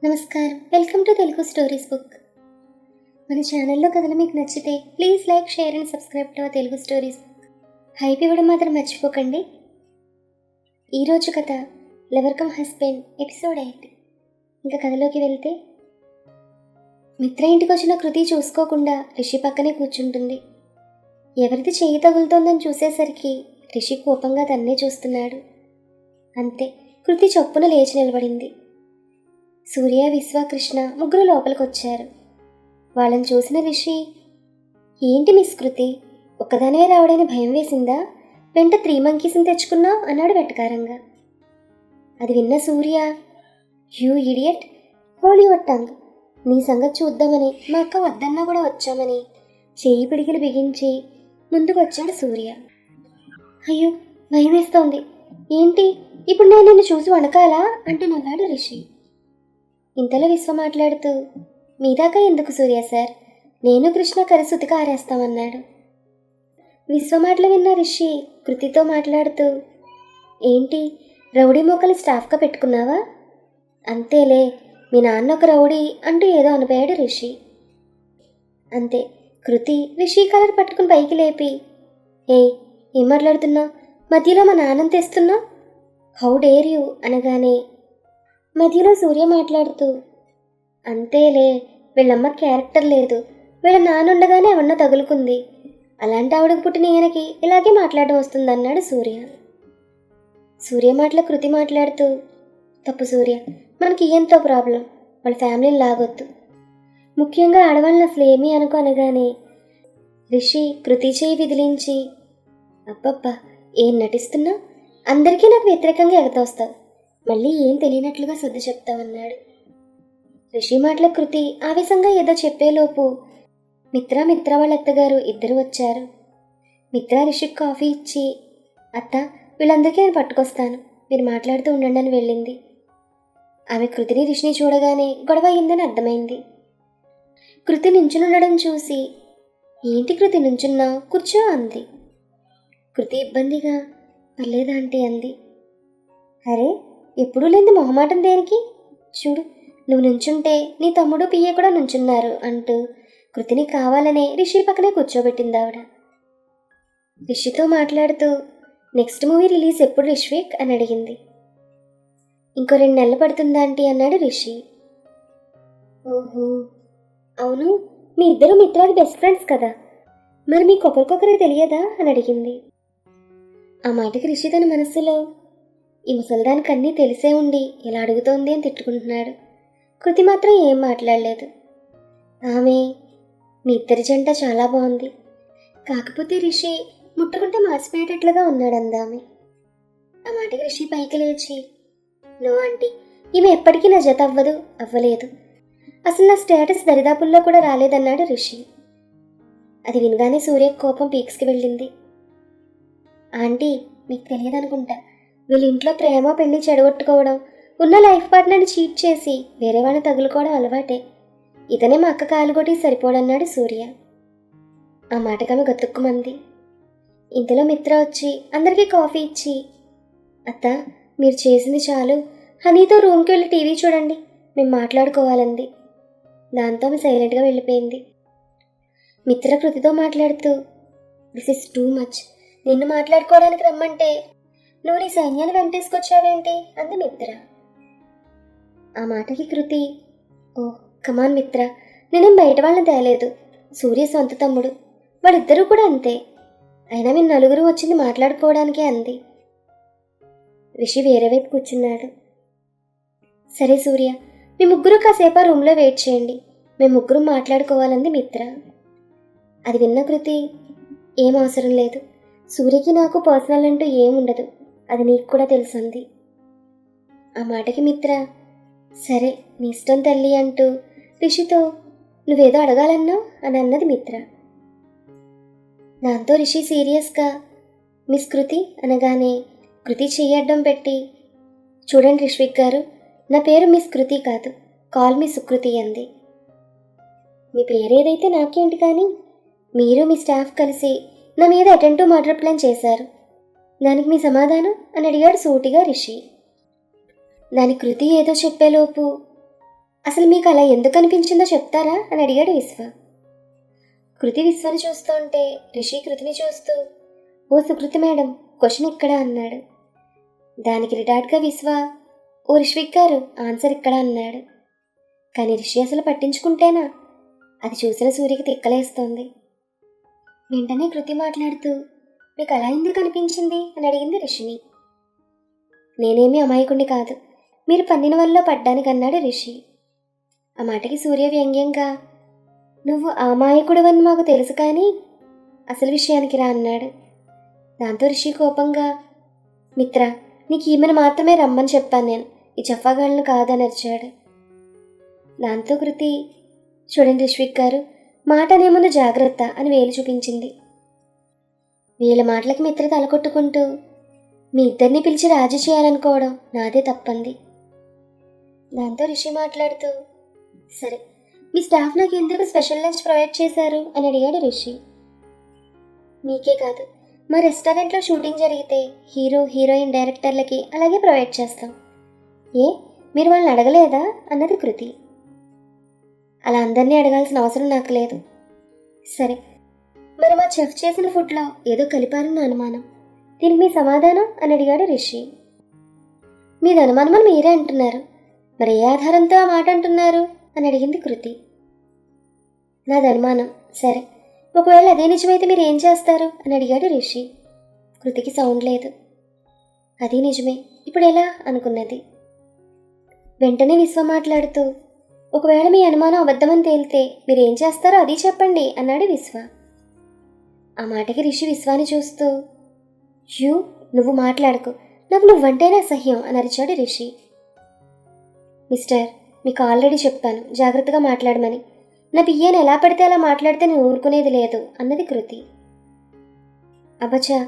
నమస్కారం, welcome to Telugu stories book. మన ఛానల్లో కథలు మీకు నచ్చితే please like, share and subscribe to Telugu stories book. Hype ఇవ్వడం మాత్రం మర్చిపోకండి. ఈరోజు కథ లవర్ కమ్ హస్బెండ్ ఎపిసోడ్ 8. ఇంకా కథలోకి వెళ్తే, మిత్ర ఇంటికి వచ్చిన కృతి చూసుకోకుండా రిషి పక్కనే కూర్చుంటుంది. ఎవరిది చెయ్యి తగులుతోందని చూసేసరికి రిషి కోపంగా తన్నే చూస్తున్నాడు. అంతే, కృతి చొప్పున లేచి నిలబడింది. సూర్య, విశ్వ, కృష్ణ ముగ్గురు లోపలికొచ్చారు. వాళ్ళని చూసిన రిషి, ఏంటి మిస్ కృతి, ఒక్కదానే రావడానికి భయం వేసిందా? వెంట 3 monkeysని తెచ్చుకున్నావు అన్నాడు వెటకారంగా. అది విన్న Surya, you idiot, hold your tongue, నీ సంగతి చూద్దామని మా అక్క వద్దన్నా కూడా వచ్చామని చెయ్యి పిడికిలు బిగించి ముందుకు వచ్చాడు సూర్య. అయ్యో, భయం వేస్తోంది, ఏంటి ఇప్పుడు నేను నిన్ను చూసి వణకాలా అంటూ నవ్వాడు రిషి. ఇంతలో విశ్వ మాట్లాడుతూ, మీ దాకా ఎందుకు సూర్య సార్, నేను కృష్ణ కలిసి ఉతికి ఆరేస్తామన్నాడు. విశ్వ మాటలు విన్న రిషి కృతితో మాట్లాడుతూ, ఏంటి రౌడీ మొక్కలు స్టాఫ్గా పెట్టుకున్నావా? అంతేలే, మీ నాన్న ఒక రౌడీ అంటూ ఏదో అనబోయాడు రిషి. అంతే, కృతి రిషి కలర్ పట్టుకుని పైకి లేపి, ఏం మాట్లాడుతున్నావు, మధ్యలో మా నాన్నని తెస్తున్నావు, హౌ డేర్ యూ అనగానే మధ్యలో సూర్య మాట్లాడుతూ, అంతేలే, వీళ్ళమ్మ క్యారెక్టర్ లేదు, వీళ్ళ నాన్నుండగానే ఏమన్నా తగులుకుంది, అలాంటి ఆవిడకు పుట్టిన ఈయనకి ఇలాగే మాట్లాడడం వస్తుందన్నాడు సూర్య. సూర్య మాటలో కృతి మాట్లాడుతూ, తప్పు సూర్య, మనకి ఈయంతో ప్రాబ్లం, వాళ్ళ ఫ్యామిలీని లాగొద్దు, ముఖ్యంగా ఆడవాళ్ళని అసలు ఏమీ అనుకో అనగానే రిషి కృతి చేయి విదిలించి, అబ్బబ్బా ఏం నటిస్తున్నా, అందరికీ నాకు వ్యతిరేకంగా ఎగతోస్తావు, మళ్ళీ ఏం తెలియనట్లుగా సర్ది చెప్తామన్నాడు. రిషి మాటల కృతి ఆవేశంగా ఏదో చెప్పేలోపు మిత్ర వాళ్ళ అత్తగారు ఇద్దరు వచ్చారు. మిత్ర రిషికి కాఫీ ఇచ్చి, అత్త వీళ్ళందరికీ నేను పట్టుకొస్తాను, మీరు మాట్లాడుతూ ఉండండి అని వెళ్ళింది. ఆమె కృతిని రిషిని చూడగానే గొడవ అయిందని అర్థమైంది. కృతి నుంచునుండడం చూసి, ఏంటి కృతి నుంచున్నావు, కూర్చో అంది. కృతి ఇబ్బందిగా, పర్లేదా ఆంటీ అంది. అరే, ఎప్పుడూ లేని మొహమాటం దేనికి, చూడు నువ్వు నుంచుంటే నీ తమ్ముడు పియ్య కూడా నుంచున్నారు అంటూ కృతిని కావాలనే రిషి పక్కనే కూర్చోబెట్టింది ఆవిడ. రిషితో మాట్లాడుతూ, నెక్స్ట్ మూవీ రిలీజ్ ఎప్పుడు రిష్విక్ అని అడిగింది. ఇంకో 2 నెలలు పడుతుందా ఆంటీ అన్నాడు రిషి. ఓహో అవును, మీ ఇద్దరు మిత్రాది బెస్ట్ ఫ్రెండ్స్ కదా, మరి మీకు ఒకరికొకరు తెలియదా అని అడిగింది. ఆ మాటకి రిషి తన మనస్సులో, ఈ ముసలిదానికి అన్నీ తెలిసే ఉండి ఇలా అడుగుతోంది అని తిట్టుకుంటున్నాడు. కృతి మాత్రం ఏం మాట్లాడలేదు. ఆమె, మీ ఇద్దరి జంట చాలా బాగుంది, కాకపోతే రిషి ముట్టుకుంటే మార్చిపోయేటట్లుగా ఉన్నాడు అందామె. ఆ మాటకి రిషి పైకి లేచి, నో ఆంటీ, ఈమె ఎప్పటికీ నా జత అవ్వలేదు, అసలు నా స్టేటస్ దరిదాపుల్లో కూడా రాలేదన్నాడు రిషి. అది వినగానే సూర్య కోపం పీక్స్కి వెళ్ళింది. ఆంటీ మీకు తెలియదనుకుంటా, వీళ్ళ ఇంట్లో ప్రేమ పెళ్లి చెడగొట్టుకోవడం, ఉన్న లైఫ్ పార్ట్నర్ని చీట్ చేసి వేరే వాళ్ళని తగులుకోవడం అలవాటే, ఇతనే మా అక్క కాలుగొట్టి సరిపోడన్నాడు సూర్య. ఆ మాటకమే గతుక్కుమంది. ఇంతలో మిత్ర వచ్చి అందరికీ కాఫీ ఇచ్చి, అత్త మీరు చేసింది చాలు, హనీతో రూమ్కి వెళ్ళి టీవీ చూడండి, మేము మాట్లాడుకోవాలంది. దాంతో ఆమె సైలెంట్గా వెళ్ళిపోయింది. మిత్ర కృతితో మాట్లాడుతూ, దిస్ ఇస్ టూ మచ్, నిన్ను మాట్లాడుకోవడానికి రమ్మంటే నువ్వు నీ సైన్యాన్ని వెంటేసుకొచ్చావేంటి అంది మిత్ర. ఆ మాటకి కృతి, ఓ కమాన్ మిత్ర, నేనేం బయట వాళ్ళని తేలేదు, సూర్య సొంత తమ్ముడు, వాళ్ళిద్దరూ కూడా అంతే, అయినా మీరు నలుగురు వచ్చింది మాట్లాడుకోవడానికే అంది. రిషి వేరే వైపు కూర్చున్నాడు. సరే సూర్య, మీ ముగ్గురు కాసేపు ఆ రూమ్లో వెయిట్ చేయండి, మేము ముగ్గురు మాట్లాడుకోవాలంది మిత్ర. అది విన్న కృతి, ఏం అవసరం లేదు, సూర్యకి నాకు పర్సనల్ అంటూ ఏముండదు, అది నీకు కూడా తెలుసుంది. ఆ మాటకి మిత్ర, సరే నీ ఇష్టం తల్లి అంటూ రిషితో, నువ్వేదో అడగాలన్నావు అని అన్నది మిత్ర. దాంతో రిషి సీరియస్గా, మిస్ కృతి అనగానే కృతి చెయ్యడ్డం పెట్టి, చూడండి రిష్విక్ గారు, నా పేరు మిస్ కృతి కాదు, కాల్ మీ సుకృతి అంది. మీ పేరేదైతే నాకేంటి కానీ, మీరు మీ స్టాఫ్ కలిసి నా మీద అటెంటివ్ మర్డర్ ప్లాన్ చేశారు, దానికి మీ సమాధానం అని అడిగాడు సూటిగా రిషి. దాని కృతి ఏదో చెప్పేలోపు, అసలు మీకు అలా ఎందుకు అనిపించిందో చెప్తారా అని అడిగాడు విశ్వ. కృతి విశ్వని చూస్తూ ఉంటే రిషి కృతిని చూస్తూ, ఓ సుకృతి మేడం, క్వశ్చన్ ఇక్కడ అన్నాడు. దానికి రిటార్ట్గా విశ్వ, ఓ రిష్విక్ గారు, ఆన్సర్ ఇక్కడ అన్నాడు. కానీ రిషి అసలు పట్టించుకుంటేనా? అది చూసిన సూర్యకి తిక్కలేస్తోంది. వెంటనే కృతి మాట్లాడుతూ, మీకు అలా ఎందుకు అనిపించింది అని అడిగింది రిషిని. నేనేమీ అమాయకుణ్ణి కాదు, మీరు పందిన వల్ల పడ్డానికి అన్నాడు రిషి. ఆ మాటకి సూర్య వ్యంగ్యంగా, నువ్వు అమాయకుడివని మాకు తెలుసు కానీ అసలు విషయానికి రా అన్నాడు. దాంతో రిషి కోపంగా, మిత్ర, నీకు ఈమెను మాత్రమే రమ్మని చెప్పాను నేను, ఈ జఫాగాళ్ళను కాదని అరిచాడు. దాంతో కృతి, చూడండి రిష్విక్ గారు, మాట అనే ముందు జాగ్రత్త అని వేలు చూపించింది. వీళ్ళ మాటలకి మిత్ర తలకొట్టుకుంటూ, మీ ఇద్దరిని పిలిచి రాజీ చేయాలనుకోవడం నాదే తప్పంది. దాంతో రిషి మాట్లాడుతూ, సరే, మీ స్టాఫ్ నాకు ఎందుకు స్పెషల్ లంచ్ ప్రొవైడ్ చేశారు అని అడిగాడు రిషి. మీకే కాదు, మా రెస్టారెంట్లో షూటింగ్ జరిగితే హీరో హీరోయిన్ డైరెక్టర్లకి అలాగే ప్రొవైడ్ చేస్తాం. ఏ, మీరు వాళ్ళని అడగలేదా అన్నది కృతి. అలా అందరినీ అడగాల్సిన అవసరం నాకు లేదు. సరే, మరి మా చెఫ్ చేసిన ఫుడ్లో ఏదో కలిపారని నా అనుమానం, దీనికి మీ సమాధానం అని అడిగాడు రిషి. మీది అనుమానం అని మీరే అంటున్నారు, మరి ఏ ఆధారంతో ఆ మాట అంటున్నారు అని అడిగింది కృతి. నాది అనుమానం. సరే, ఒకవేళ అదే నిజమైతే మీరు ఏం చేస్తారు అని అడిగాడు రిషి. కృతికి సౌండ్ లేదు. అది నిజమే, ఇప్పుడు ఎలా అనుకున్నది. వెంటనే విశ్వ మాట్లాడుతూ, ఒకవేళ మీ అనుమానం అబద్ధమని తేలితే మీరేం చేస్తారో అది చెప్పండి అన్నాడు విశ్వ. ఆ మాటకి రిషి విశ్వాని చూస్తూ, నువ్వు మాట్లాడకు, నాకు నువ్వంటేనే అసహ్యం అని అరిచాడు రిషి. మిస్టర్, మీకు ఆల్రెడీ చెప్పాను జాగ్రత్తగా మాట్లాడమని. నా పియ్యని ఎలా పడితే అలా మాట్లాడితే నేను ఊరుకునేది లేదు అన్నది కృతి. అబ్బచా,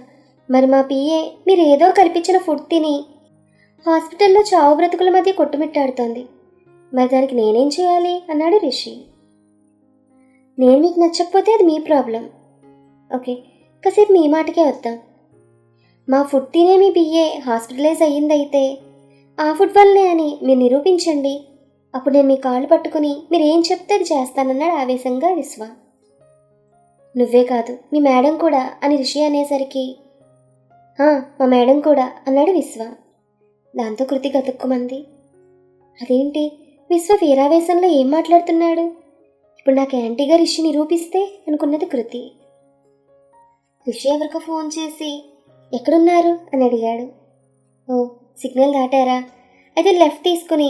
మరి మా పియ్యే మీరు ఏదో కల్పించిన ఫుడ్ తిని హాస్పిటల్లో చావు బ్రతుకుల మధ్య కొట్టుమిట్టాడుతోంది, మరి దానికి నేనేం చేయాలి అన్నాడు రిషి. నేను మీకు నచ్చకపోతే అది మీ ప్రాబ్లం. ఓకే, కాసేపు మీ మాటకే వద్దాం. మా ఫుడ్ తినే మీ పియ్యే హాస్పిటలైజ్ అయ్యిందైతే ఆ ఫుడ్ వల్లనే అని మీరు నిరూపించండి, అప్పుడు నేను మీ కాళ్ళు పట్టుకుని మీరు ఏం చెప్తే అది చేస్తానన్నాడు ఆవేశంగా విశ్వ. నువ్వే కాదు, మీ మేడం కూడా అని రిషి అనేసరికి, మా మేడం కూడా అన్నాడు విశ్వ. దాంతో కృతి గతుక్కుమంది. అదేంటి, విశ్వ వీరావేశంలో ఏం మాట్లాడుతున్నాడు, ఇప్పుడు నాకు యాంటీగా రిషి నిరూపిస్తే అనుకున్నది కృతి. రిషి ఎవరికో ఫోన్ చేసి ఎక్కడున్నారు అని అడిగాడు. ఓ, సిగ్నల్ దాటారా, అయితే లెఫ్ట్ తీసుకుని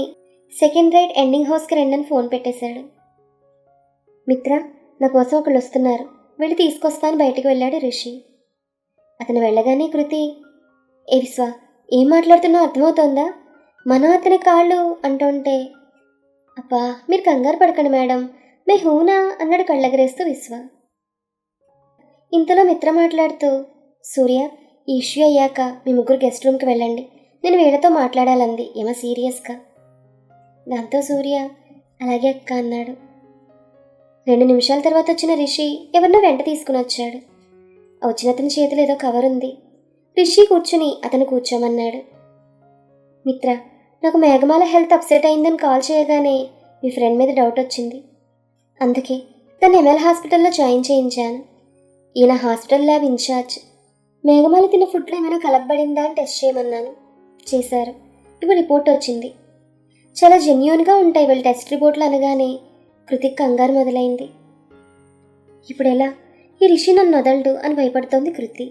సెకండ్ రైట్ ఎండింగ్ హౌస్కి రండని ఫోన్ పెట్టేశాడు. మిత్ర, నా కోసం ఒకళ్ళు వస్తున్నారు, వెళ్ళి తీసుకొస్తాను బయటికి వెళ్ళాడు రిషి. అతను వెళ్ళగానే కృతి, ఏ విశ్వ, ఏం మాట్లాడుతున్నావు అర్థమవుతోందా, మనం అతని కాళ్ళు అంటుంటే, అబ్బా మీరు కంగారు పడకండి మేడం, మే హూనా అన్నాడు కళ్ళెగరేస్తూ విశ్వ. ఇంతలో మిత్ర మాట్లాడుతూ, సూర్య, ఈ ఇష్యూ అయ్యాక మీ ముగ్గురు గెస్ట్ రూమ్కి వెళ్ళండి, నేను వీళ్ళతో మాట్లాడాలంది ఏమో సీరియస్గా. దాంతో సూర్య, అలాగే అక్క అన్నాడు. 2 నిమిషాల తర్వాత వచ్చిన రిషి ఎవరినో వెంట తీసుకుని వచ్చాడు. వచ్చిన అతని చేతిలో ఏదో కవర్ ఉంది. రిషి కూర్చుని అతను కూర్చోమన్నాడు. మిత్ర, నాకు మేఘమాల హెల్త్ అప్సెట్ అయిందని కాల్ చేయగానే మీ ఫ్రెండ్ మీద డౌట్ వచ్చింది, అందుకే తను ఎంఎల్ హాస్పిటల్లో జాయిన్ చేయించాను. ఈయన హాస్పిటల్ ల్యాబ్ ఇన్ఛార్జ్. మేఘమాల తిన్న ఫుడ్లో ఏమైనా కలపబడిందా అని టెస్ట్ చేయమన్నాను, చేశారు. ఇప్పుడు రిపోర్ట్ వచ్చింది, చాలా జెన్యూన్గా ఉంటాయి వీళ్ళ టెస్ట్ రిపోర్ట్లు అనగానే కృతిక్ కంగారు మొదలైంది. ఇప్పుడు ఎలా, ఈ రిషి నన్ను వదలడు అని భయపడుతోంది కృతి.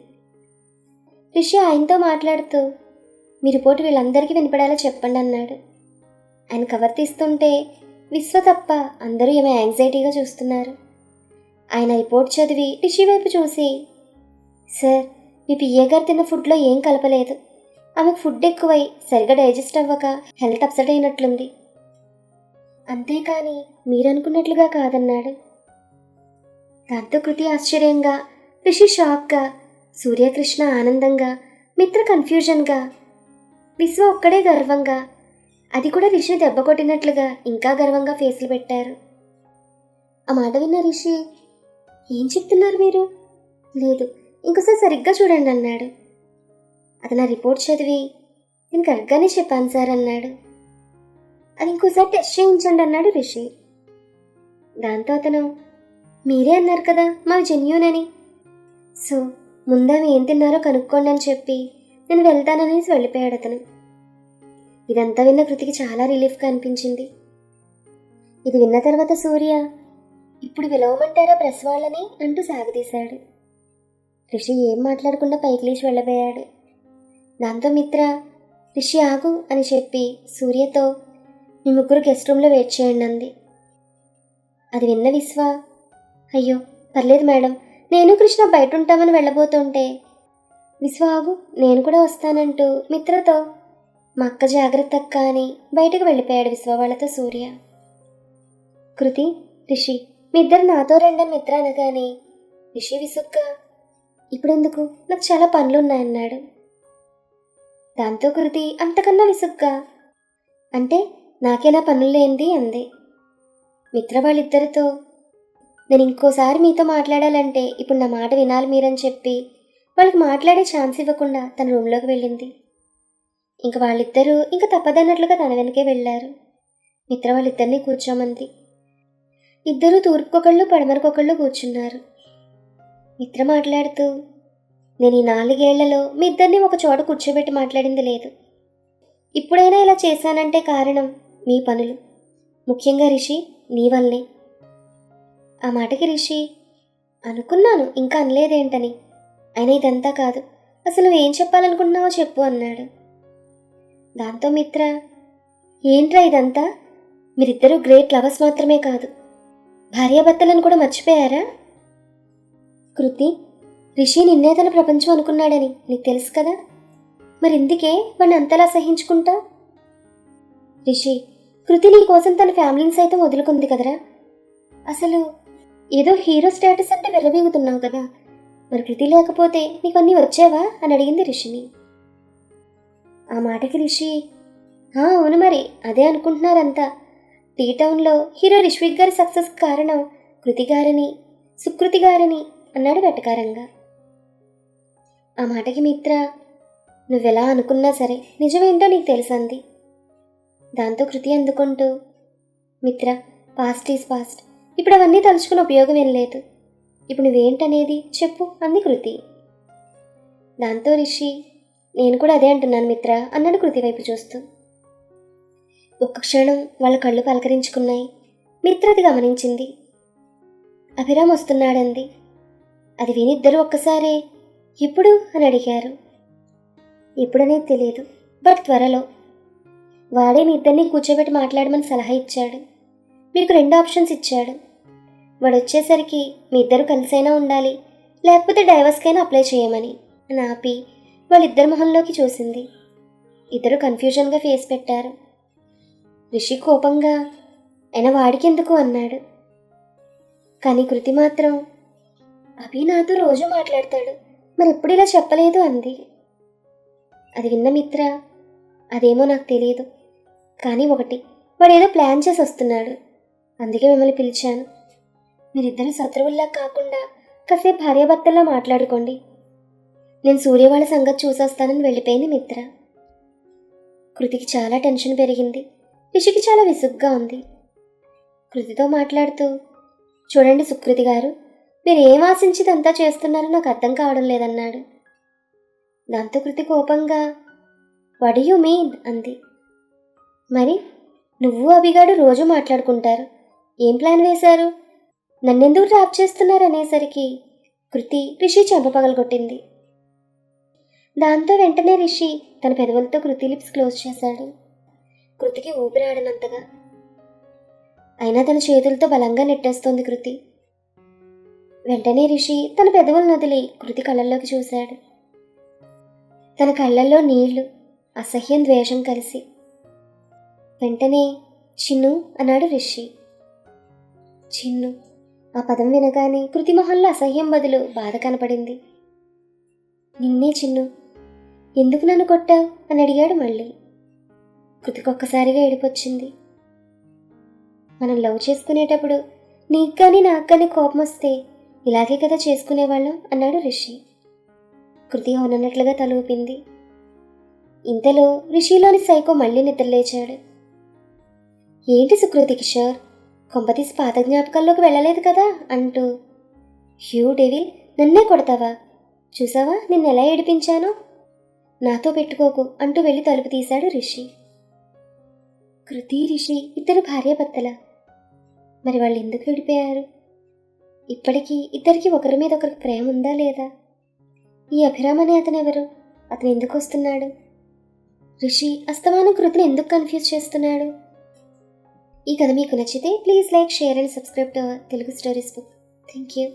రిషి ఆయనతో మాట్లాడుతూ, మీ రిపోర్ట్ వీళ్ళందరికీ వినపడేలా చెప్పండి అన్నాడు. ఆయన కవర్ తీస్తుంటే విశ్వ తప్ప అందరూ ఏమో యాంగ్జైటీగా చూస్తున్నారు. ఆయన రిపోర్ట్ చదివి రిషి వైపు చూసి, సార్, మీ పిఏ గారు తిన్న ఫుడ్లో ఏం కలపలేదు, ఆమెకు ఫుడ్ ఎక్కువై సరిగా డైజెస్ట్ అవ్వక హెల్త్ అప్సెట్ అయినట్లుంది, అంతేకాని మీరనుకున్నట్లుగా కాదన్నాడు. దాంతో కృతి ఆశ్చర్యంగా, రిషి షాక్గా, సూర్యకృష్ణ ఆనందంగా, మిత్ర కన్ఫ్యూజన్గా, విశ్వ ఒక్కడే గర్వంగా, అది కూడా రిషిని దెబ్బ కొట్టినట్లుగా ఇంకా గర్వంగా ఫేసులు పెట్టారు. ఆ మాట విన్న రిషి, ఏం చెప్తున్నారు మీరు, లేదు ఇంకోసారి సరిగ్గా చూడండి అన్నాడు. అతను ఆ రిపోర్ట్ చదివి, నేను కరెక్ట్గానే చెప్పాను సార్ అన్నాడు. అది ఇంకోసారి టెస్ట్ చేయించండి అన్నాడు రిషి. దాంతో అతను, మీరే అన్నారు కదా మావి జెన్యూన్ అని, సో ముందావి ఏం తిన్నారో కనుక్కోండి అని చెప్పి నేను వెళ్తాననేసి వెళ్ళిపోయాడు అతను. ఇదంతా విన్న కృతికి చాలా రిలీఫ్గా అనిపించింది. ఇది విన్న తర్వాత సూర్య, ఇప్పుడు విలవమంటారా ప్రెస్ వాళ్ళని అంటూ సాగదీశాడు. రిషి ఏం మాట్లాడకుండా పైకి లేచి వెళ్ళబోయాడు. దాంతో మిత్ర, రిషి ఆగు అని చెప్పి సూర్యతో, మీ ముగ్గురు గెస్ట్ రూమ్లో వెయిట్ చేయండి అంది. అది విన్న విశ్వ, అయ్యో పర్లేదు మేడం, నేను కృష్ణ బయట ఉంటామని వెళ్ళబోతుంటే, విశ్వ ఆగు నేను కూడా వస్తానంటూ మిత్రతో, మా అక్క జాగ్రత్త అక్క అని బయటకు వెళ్ళిపోయాడు విశ్వ వాళ్ళతో సూర్య. కృతి, రిషి మీ ఇద్దరు నాతో రండని మిత్ర అనగానే రిషి విసుగ్గా, ఇప్పుడెందుకు, నాకు చాలా పనులున్నాయన్నాడు. దాంతో కృతి అంతకన్నా విసుగ్గా, అంటే నాకేనా పనులు లేనిది అంది. మిత్ర వాళ్ళిద్దరితో, నేను ఇంకోసారి మీతో మాట్లాడాలంటే ఇప్పుడు నా మాట వినాలి మీరని చెప్పి వాళ్ళకి మాట్లాడే ఛాన్స్ ఇవ్వకుండా తన రూమ్లోకి వెళ్ళింది. ఇంక వాళ్ళిద్దరూ ఇంక తప్పదన్నట్లుగా తన వెనకే వెళ్ళారు. మిత్ర వాళ్ళిద్దరినీ కూర్చోమంది. ఇద్దరూ తూర్పుకొకళ్ళు పడమరకొకళ్ళు కూర్చున్నారు. మిత్ర మాట్లాడుతూ, నేను ఈ 4 ఏళ్లలో మీ ఇద్దరిని ఒక చోట కూర్చోబెట్టి మాట్లాడింది లేదు. ఇప్పుడైనా ఇలా చేశానంటే కారణం మీ పనులు, ముఖ్యంగా రిషి నీ వల్లే. ఆ మాటకి రిషి, అనుకున్నాను ఇంకా అనలేదేంటని, అయినా ఇదంతా కాదు, అసలు నువ్వేం చెప్పాలనుకుంటున్నావో చెప్పు అన్నాడు. దాంతో మిత్ర, ఏంట్రా ఇదంతా, మీరిద్దరూ గ్రేట్ లవర్స్ మాత్రమే కాదు భార్యాభర్తలను కూడా మర్చిపోయారా? కృతి, రిషి నిన్నే తన ప్రపంచం అనుకున్నాడని నీకు తెలుసు కదా, మరి ఎందుకే వాడిని అంతలా సహించుకుంటా? రిషి, కృతి నీ కోసం తన ఫ్యామిలీని సైతం వదులుకుంది కదరా, అసలు ఏదో హీరో స్టేటస్ అంటే విర్రవీగుతున్నావు కదా, మరి కృతి లేకపోతే నీకు అన్నీ వచ్చావా అని అడిగింది రిషిని. ఆ మాటకి రిషి, అవును మరి అదే అనుకుంటున్నారంతా, టీ టౌన్లో హీరో రిష్విక్ గారి సక్సెస్ కారణం కృతి గారని, సుకృతి గారని అన్నాడు వెటకారంగా. ఆ మాటకి మిత్ర, నువ్వెలా అనుకున్నా సరే నిజమేంటో నీకు తెలుసంది. దాంతో కృతి అందుకుంటూ, మిత్ర పాస్ట్ ఈజ్ పాస్ట్, ఇప్పుడు అవన్నీ తలుచుకుని ఉపయోగం ఏం లేదు, ఇప్పుడు నువ్వేంటనేది చెప్పు అంది కృతి. దాంతో రిషి, నేను కూడా అదే అంటున్నాను మిత్ర అన్నాడు కృతి వైపు చూస్తూ. ఒక్క క్షణం వాళ్ళ కళ్ళు పలకరించుకున్నాయి. మిత్ర అది గమనించింది. అభిరామ్ వస్తున్నాడంది. అది విని ఇద్దరు ఒక్కసారే, ఎప్పుడు అని అడిగారు. ఎప్పుడనేది తెలియదు, బట్ త్వరలో. వాడే మీ ఇద్దరిని కూర్చోబెట్టి మాట్లాడమని సలహా ఇచ్చాడు. మీకు 2 ఆప్షన్స్ ఇచ్చాడు. వాడు వచ్చేసరికి మీ ఇద్దరు కలిసైనా ఉండాలి, లేకపోతే డైవర్స్కైనా అప్లై చేయమని అని ఆపి వాళ్ళిద్దరి మొహంలోకి చూసింది. ఇద్దరు కన్ఫ్యూజన్గా ఫేస్ పెట్టారు. రిషి కోపంగా, అయినా వాడికి ఎందుకు అన్నాడు. కానీ కృతి మాత్రం, అభి నాతో రోజు మాట్లాడతాడు, మరి ఎప్పుడు ఇలా చెప్పలేదు అంది. అది విన్న మిత్ర, అదేమో నాకు తెలియదు, కానీ ఒకటి, వాడేదో ప్లాన్ చేసి వస్తున్నాడు, అందుకే మిమ్మల్ని పిలిచాను. మీరిద్దరు శత్రువుల్లా కాకుండా కాసేపు భార్యాభర్తల్లా మాట్లాడుకోండి, నేను సూర్య వాళ్ళ సంగతి చూసొస్తానని వెళ్ళిపోయింది మిత్ర. కృతికి చాలా టెన్షన్ పెరిగింది. రిషికి చాలా విసుగ్గా ఉంది. కృతితో మాట్లాడుతూ, చూడండి సుకృతి గారు, మీరు ఏం ఆశించిదంతా చేస్తున్నారో నాకు అర్థం కావడం లేదన్నాడు. దాంతో కృతి కోపంగా, వాట్ యు మీన్ అంది. మరి నువ్వు అభిగాడు రోజు మాట్లాడుకుంటారు, ఏం ప్లాన్ వేశారు, నన్నెందుకు ట్రాప్ చేస్తున్నారు అనేసరికి కృతి రిషి చెంప పగలగొట్టింది. దాంతో వెంటనే రిషి తన పెదవులతో కృతి లిప్స్ క్లోజ్ చేశాడు. కృతికి ఊపిరాడనంతగా. అయినా తన చేతులతో బలంగా నెట్టేస్తోంది కృతి. వెంటనే రిషి తన పెదవులను వదిలి కృతి కళ్ళల్లోకి చూశాడు. తన కళ్ళల్లో నీళ్లు, అసహ్యం, ద్వేషం కలిసి. వెంటనే చిన్ను అన్నాడు రిషి. చిన్ను, ఆ పదం వినగానే కృతి మొహంలో అసహ్యం బదులు బాధ కనపడింది. నిన్నే చిన్ను, ఎందుకు నన్ను కొట్టావు అని అడిగాడు మళ్ళీ. కృతికొక్కసారిగా ఏడుపొచ్చింది. మనం లవ్ చేసుకునేటప్పుడు నీకు కానీ నాకు కానీ కోపం వస్తే ఇలాగే కదా చేసుకునేవాళ్ళం అన్నాడు రిషి. కృతి అవునన్నట్లుగా తల ఊపింది. ఇంతలో రిషిలోని సైకో మళ్ళీ నిద్రలేచాడు. ఏంటి సుకృతి కిషోర్, కొంపతీసి పాత జ్ఞాపకాల్లోకి వెళ్ళలేదు కదా అంటూ, హ్యూ డెవిల్, నన్నే కొడతావా? చూసావా నిన్ను ఎలా ఏడిపించానో? నాతో పెట్టుకోకు అంటూ వెళ్ళి తలుపు తీశాడు రిషి. కృతి, రిషి ఇద్దరు భార్యాభర్తల. మరి వాళ్ళు ఎందుకు విడిపోయారు? ఇప్పటికీ ఇద్దరికి ఒకరి మీద ఒకరికి ప్రేమ ఉందా లేదా? ఈ అభిరామ్ అనే అతను ఎవరు? అతను ఎందుకు వస్తున్నాడు? రిషి అస్తమానం కృతిని ఎందుకు కన్ఫ్యూజ్ చేస్తున్నాడు? ఈ కథ మీకు నచ్చితే please like, share and subscribe to our Telugu stories book. Thank you.